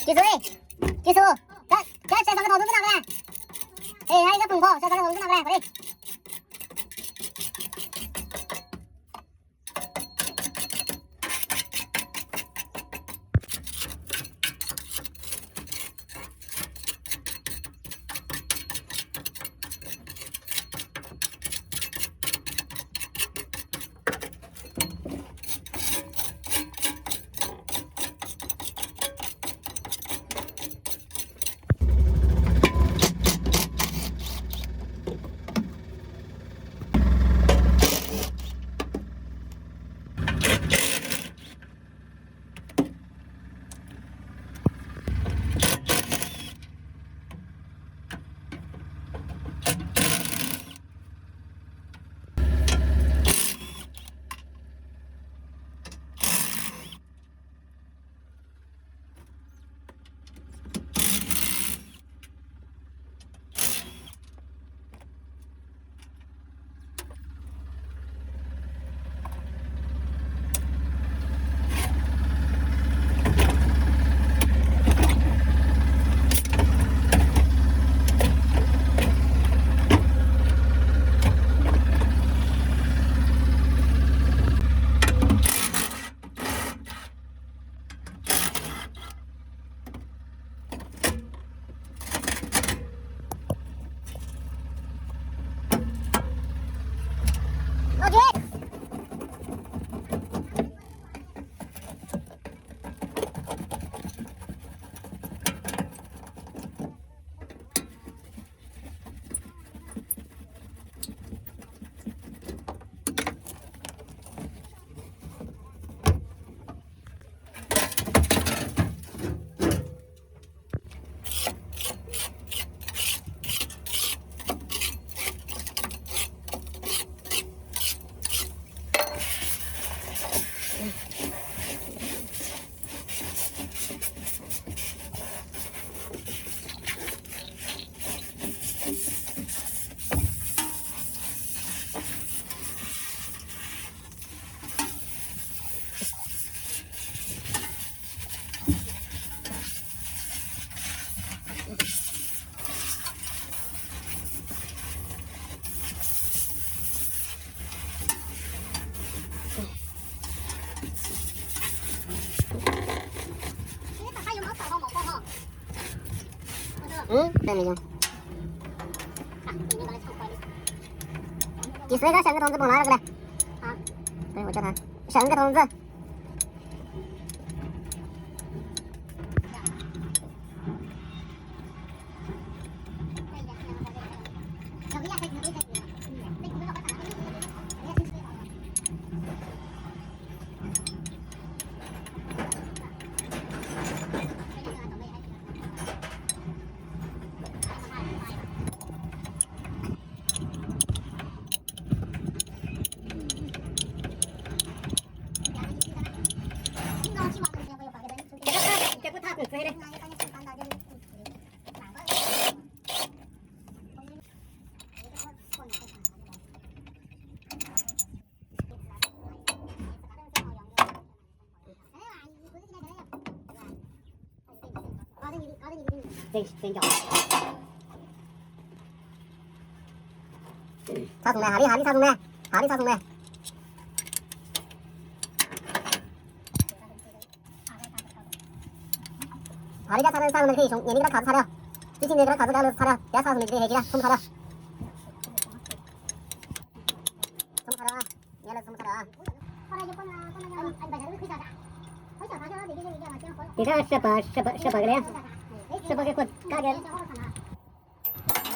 기수이 기수 저 세상에 더 누구나 그래 에이 하이가 풍고 세상에 더 누구나 그래 응? 뱀이죠. 기수이가 셔个 동子 甭拿了 그래. 아. 그래, 我叫他셔个 동子. 사송매 하리 사송매 하리 사송매 하리가 사는 사람은 그 얘네가 가서 사려 지친 얘네가 가져가면서 사려 내가 사서 얘네들이 얘기라 좀 사려 좀 사려 얘네 좀 사려 이거 셔버 그래요? 셔버 cái quần cái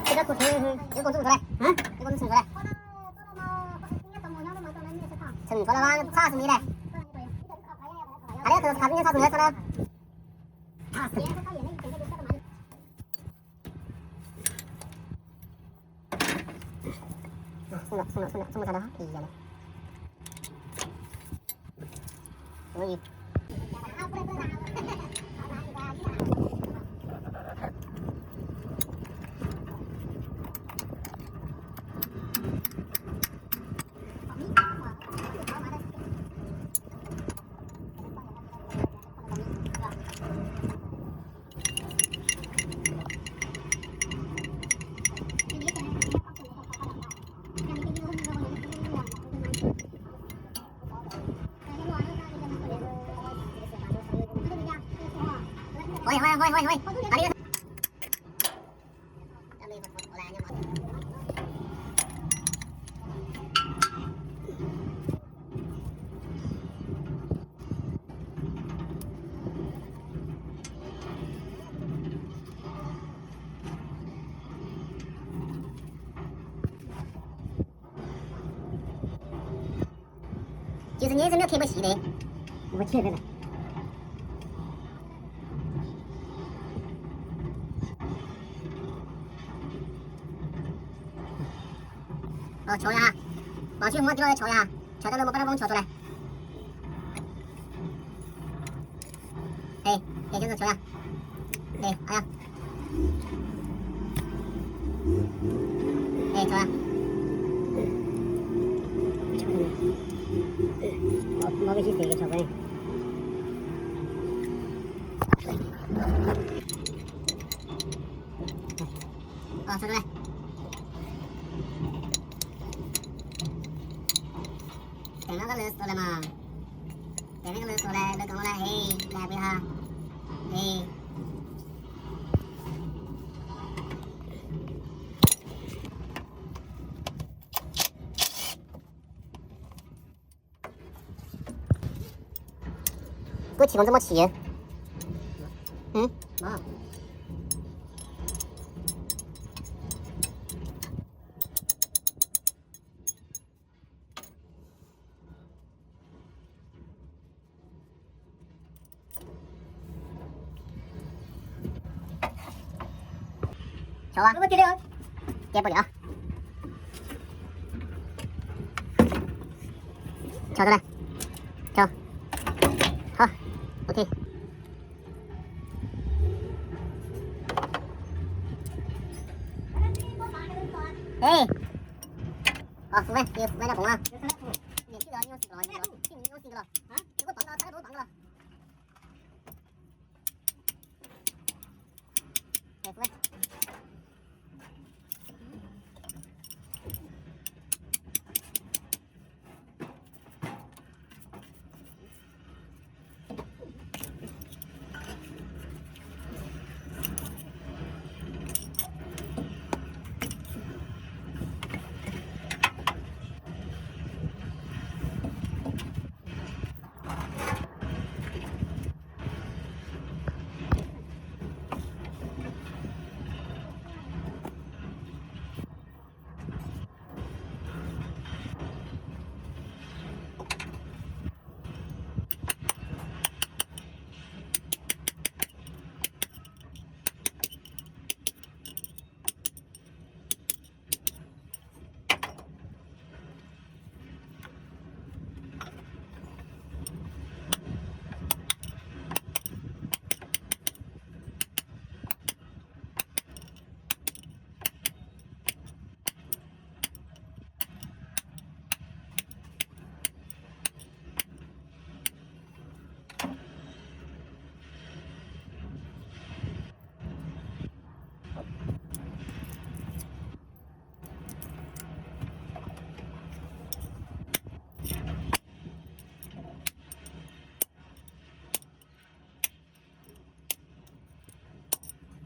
cái quần cái quần chung rồi hả? cái quần chung rồi 전 거라만 사왔습니다. 아래서 가슴에 사서 했잖아. 손을 가라. 이잖아. 여기. Thôi thôi thôi thôi thôi. Đi đi. Cho mình một là nha mọi người.其实你是没有开过戏的，我切的了。哦，敲一下，往水红的地方再敲一下，敲到那么把它网敲出来。哎，对，就是敲一下。对，哎呀，哎，敲一下。我给去这个敲分。哦，敲出来。等那个热死了嘛，等那个热出来，热跟我来，嘿，来背哈，嘿。给我气功怎么气？嗯？啊。敲吧，我接了，接不了。敲出来，敲，好 ，OK。哎，好，扶稳，你扶稳点风啊。你记得你用死了，你用死了啊！给我绑到，大家都绑了。哎，扶稳。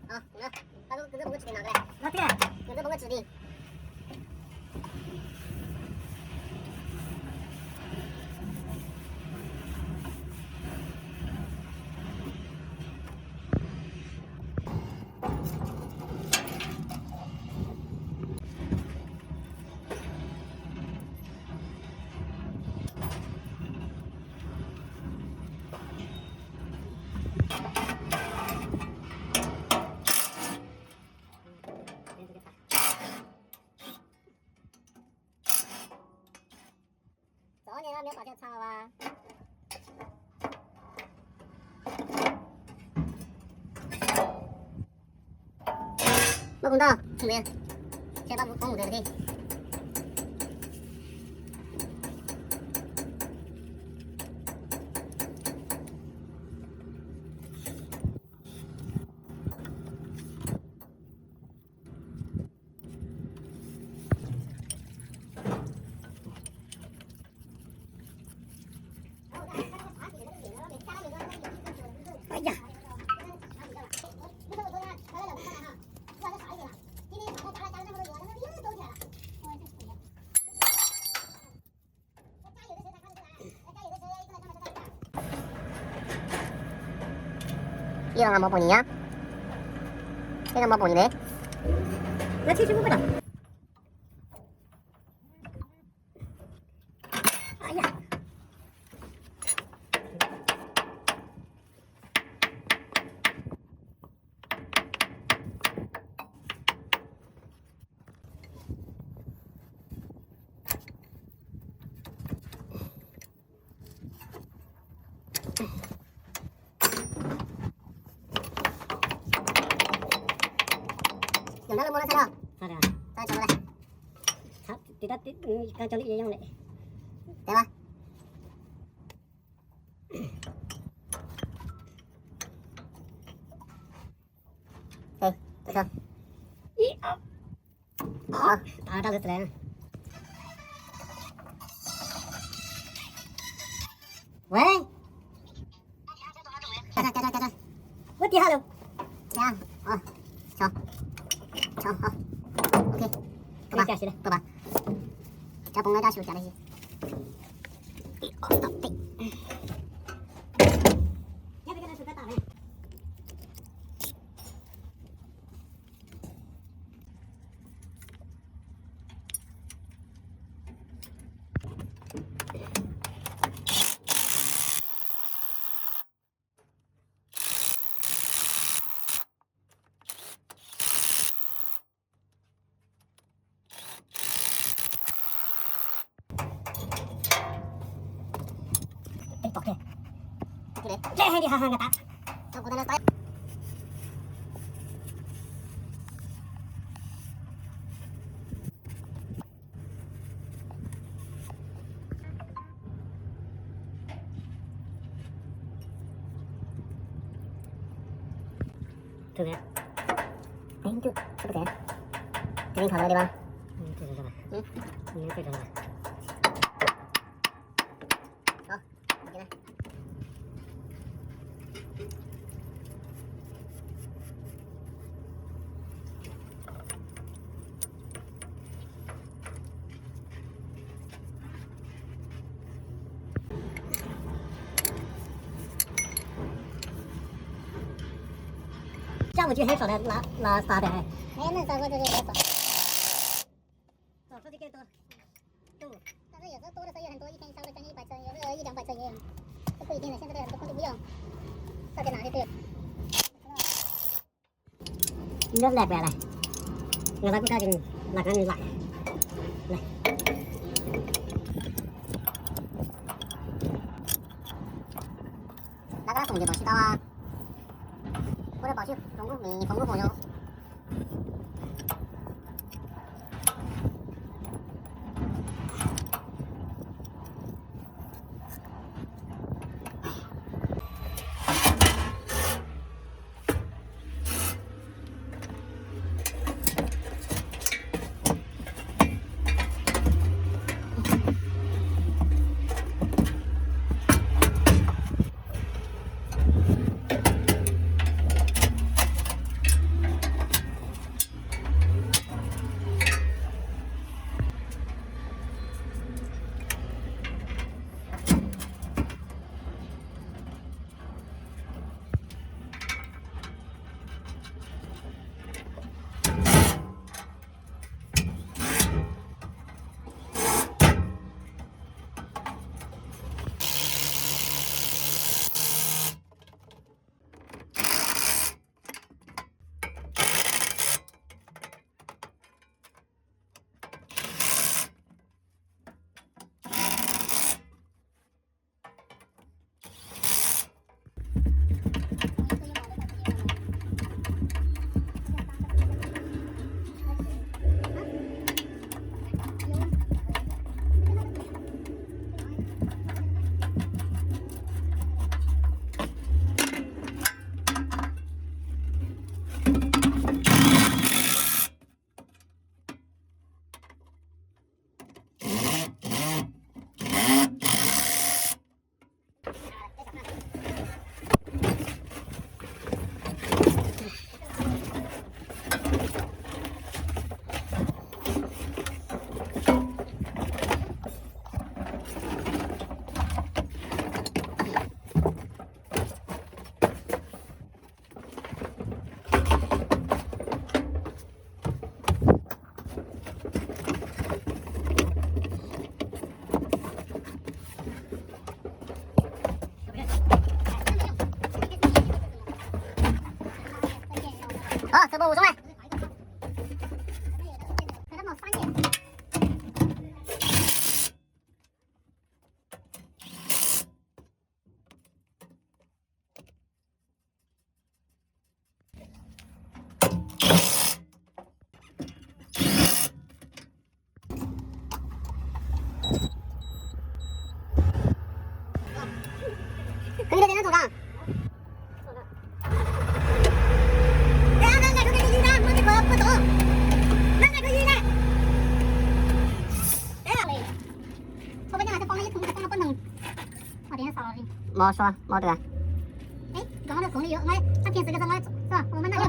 啊，懂了，把这个跟这绷个指定拿过来。拿这个，跟这绷个指定。早年没有发现长了吧？没碰到，后面先把风捂在这里。哎呀！ 이런 뭐 본이야? 이런 뭐 본이네? 나 75보다. 아야. 연락을 못한 사람. 사라. 자, 저거다. 자, 뒤다 그 전에 얘기하네. 대박. 네, 됐어. 이 어, 다 달았더래. 왜? 짜자. 어디 하러? 자, 오케이. 그렇게 하시래. 봐봐. 자, 봉나 다시 올게 알지? 여기가 좀 갔다 와. 오케이. 그래. 제해리 하한 거다. 저 고단했어요. 그래. 땡큐. 그래. 드링크 하나 어디 봐. 들어가. 응? 들어가. 여기네.下午去黑手的拉撒的，哎，那咱们这个也少。说这个多，但是有时候多的时候也很多，一天烧了将近100车，有时候100-200车也有，这不一定的。现在的很多工地不用，到底哪里都有。你这来不来？我那不赶紧拿赶紧来，来。 나가서 이제 멋있다. 그래 멋이 공부 보여. 这不无所谓。给他弄翻页。可以的，简单走上。冇说冇得。哎，刚刚那桶里有，我他平时给他我是吧？我们那个。